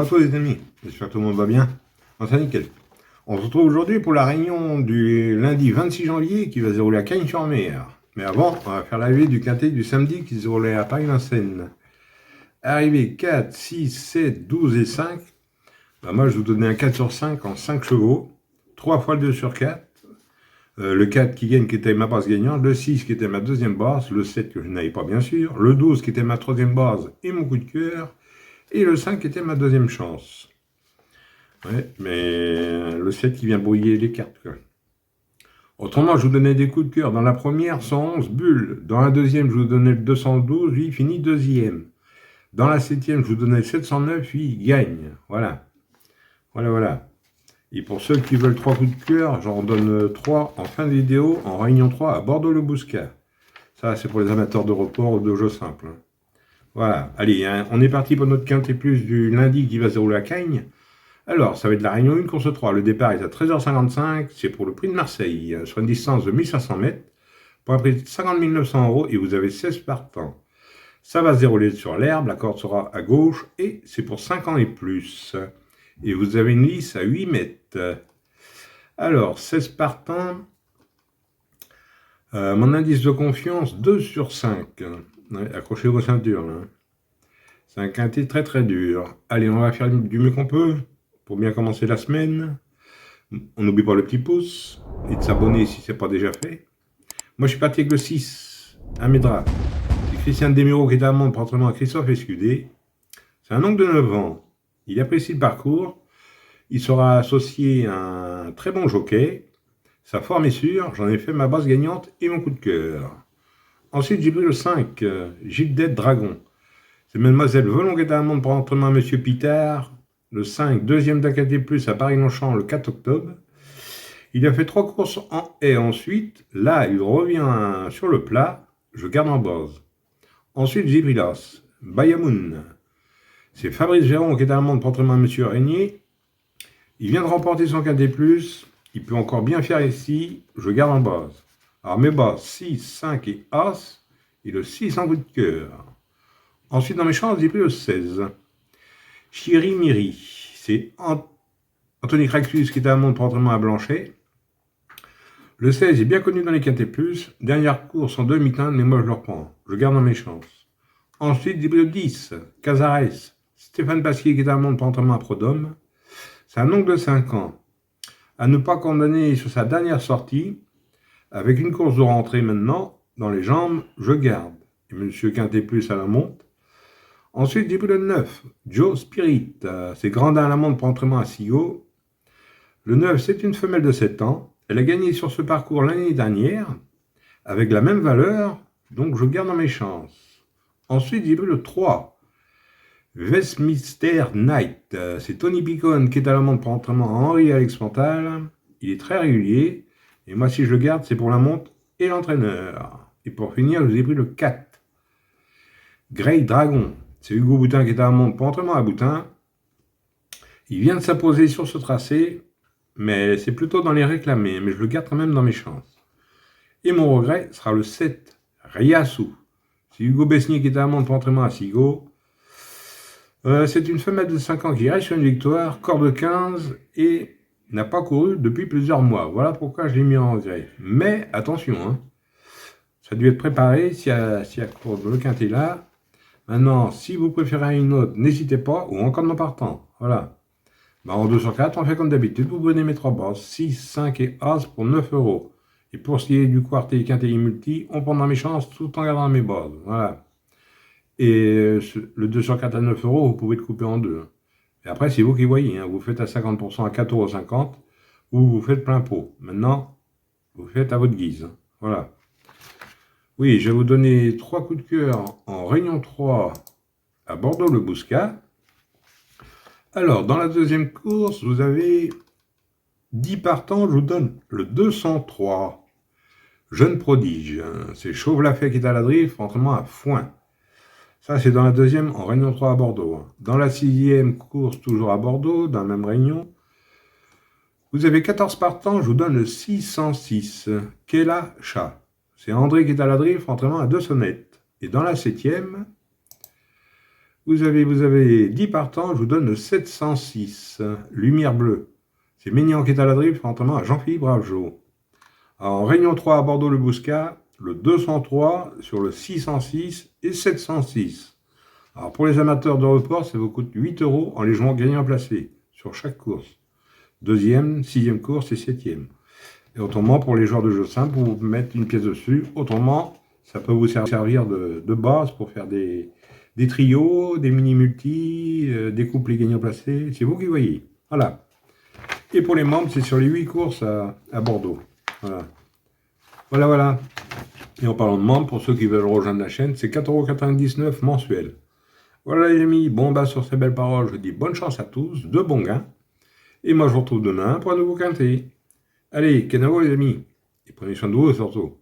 tous les amis, j'espère que tout le monde va bien. C'est nickel. On se retrouve aujourd'hui pour la réunion du lundi 26 janvier qui va se dérouler à Cagnes-sur-Mer. Mais avant, on va faire l'arrivée du quintet du samedi qui se déroulait à Paris-Vincennes. Arrivée 4, 6, 7, 12 et 5. Moi, je vous donnais un 4 sur 5 en 5 chevaux. 3 fois le 2 sur 4. Le 4 qui gagne, qui était ma base gagnante. Le 6 qui était ma deuxième base. Le 7 que je n'avais pas, bien sûr. Le 12 qui était ma troisième base et mon coup de cœur. Et le 5 était ma deuxième chance. Ouais, mais le 7 qui vient brouiller les cartes, quoi. Autrement, je vous donnais des coups de cœur. Dans la première, 111, bulle. Dans la deuxième, je vous donnais le 212, lui, il finit deuxième. Dans la septième, je vous donnais le 709, lui, il gagne. Voilà. Voilà. Et pour ceux qui veulent 3 coups de cœur, j'en donne 3 en fin de vidéo, en réunion 3 à Bordeaux-le-Bouscat. Ça, c'est pour les amateurs de report ou de jeux simples. Voilà, allez, hein, on est parti pour notre quintet plus du lundi qui va se dérouler à Cagnes. Alors, ça va être la réunion 1, course 3. Le départ est à 13h55, c'est pour le prix de Marseille, sur une distance de 1500 mètres, pour un prix de 50 900 € et vous avez 16 partants. Ça va se dérouler sur l'herbe, la corde sera à gauche et c'est pour 5 ans et plus. Et vous avez une lisse à 8 mètres. Alors, 16 partants, mon indice de confiance, 2 sur 5. Ouais, accrochez vos ceintures, là. C'est un quintet très très dur. Allez, on va faire du mieux qu'on peut pour bien commencer la semaine. On n'oublie pas le petit pouce et de s'abonner si ce n'est pas déjà fait. Moi, je suis parti avec le 6, Amédra. C'est Christian Desmureaux qui est à Mende, contrairement à Christophe Escudé. C'est un oncle de 9 ans. Il apprécie le parcours. Il sera associé à un très bon jockey. Sa forme est sûre. J'en ai fait ma base gagnante et mon coup de cœur. Ensuite, j'ai pris le 5, Gilles Dragon. C'est Mademoiselle Volonguet d'Amande pour entraînement à Monsieur Pitard. Le 5, deuxième d'Acadie Plus à Paris-Longchamp le 4 octobre. Il a fait 3 courses en haie ensuite. Là, il revient sur le plat. Je garde en base. Ensuite, Gibrilas, Bayamoun. C'est Fabrice Véron qui est à Amande pour entraînement à Monsieur Régnier. Il vient de remporter son quintet plus. Il peut encore bien faire ici. Je garde en base. Alors mes bases, 6, 5 et As. Et le 6 en coup de cœur. Ensuite, dans mes chances, j'ai pris le 16. Chiri Miri. C'est Anthony Craxus qui est à Mende pour entraînement à Blanchet. Le 16 est bien connu dans les quintés plus. Dernière course en demi-teinte, mais moi je le reprends. Je garde dans mes chances. Ensuite, j'ai pris le 10. Cazares. Stéphane Pasquier qui est à Mende pour entraînement à Prodome. C'est un oncle de 5 ans. À ne pas condamner sur sa dernière sortie. Avec une course de rentrée maintenant, dans les jambes, je garde. Et Monsieur Quintet plus à la monte. Ensuite, j'ai pris le 9, Joe Spirit. C'est Grandin à la monte pour entraînement à Sigo. Le 9, c'est une femelle de 7 ans. Elle a gagné sur ce parcours l'année dernière, avec la même valeur, donc je garde dans mes chances. Ensuite, j'ai pris le 3, Westminster Knight. C'est Tony Picon qui est à la monte pour entraînement à Henri-Alex Pantal. Il est très régulier. Et moi, si je le garde, c'est pour la monte et l'entraîneur. Et pour finir, je vous ai pris le 4, Grey Dragon. C'est Hugo Boutin qui est à la monte pour entraînement à Boutin. Il vient de s'imposer sur ce tracé, mais c'est plutôt dans les réclamés, mais je le garde quand même dans mes chances. Et mon regret sera le 7, Riassou. C'est Hugo Besnier qui est à la monte pour entraînement à Sigo. C'est une femelle de 5 ans qui reste sur une victoire, corde 15, et n'a pas couru depuis plusieurs mois. Voilà pourquoi je l'ai mis en regret. Mais attention, hein, ça a dû être préparé si à court le quintet là. Maintenant, si vous préférez une autre, n'hésitez pas, ou encore de partant. Voilà. En 2 sur 4, on fait comme d'habitude. Vous prenez mes 3 bases, 6, 5 et As pour 9 €. Et pour ce qui est du quartet, quintet et multi, on prend dans mes chances tout en gardant mes bases. Voilà. Et le 2 sur 4 à 9 €, vous pouvez le couper en deux. Et après, c'est vous qui voyez. Hein. Vous faites à 50% à 4,50 € ou vous faites plein pot. Maintenant, vous faites à votre guise. Voilà. Oui, je vais vous donner 3 coups de cœur en réunion 3 à Bordeaux-le-Bouscat. Alors, dans la deuxième course, vous avez 10 partants, je vous donne le 203. Jeune prodige. C'est Chauve-Lafay qui est à la drift, entraînement à Foin. Ça, c'est dans la deuxième en réunion 3 à Bordeaux. Dans la sixième course, toujours à Bordeaux, dans la même réunion, vous avez 14 partants, je vous donne le 606. Kela Chat. C'est André qui est à la drift, entraînement à 2 sonnettes. Et dans la septième, Vous avez 10 partants, je vous donne le 706. Lumière bleue. C'est Maignan qui est à la drift, contrairement à Jean-Philippe Bravejo. En Réunion 3 à Bordeaux-le-Bouscat, le 203 sur le 606 et 706. Alors pour les amateurs de report, ça vous coûte 8 € en les jouant gagnants placés sur chaque course. Deuxième, sixième course et septième. Et autrement, pour les joueurs de jeu simple, vous mettez une pièce dessus. Autrement, ça peut vous servir de base pour faire des trios, des mini-multis, des couplets gagnants placés. C'est vous qui voyez. Voilà. Et pour les membres, c'est sur les 8 courses à Bordeaux. Voilà. Voilà. Et en parlant de membres, pour ceux qui veulent rejoindre la chaîne, c'est 4,99 € mensuel. Voilà les amis, bon bah sur ces belles paroles, je dis bonne chance à tous, de bons gains. Et moi je vous retrouve demain pour un nouveau quintet. Allez, Kenavo les amis, et prenez soin de vous surtout.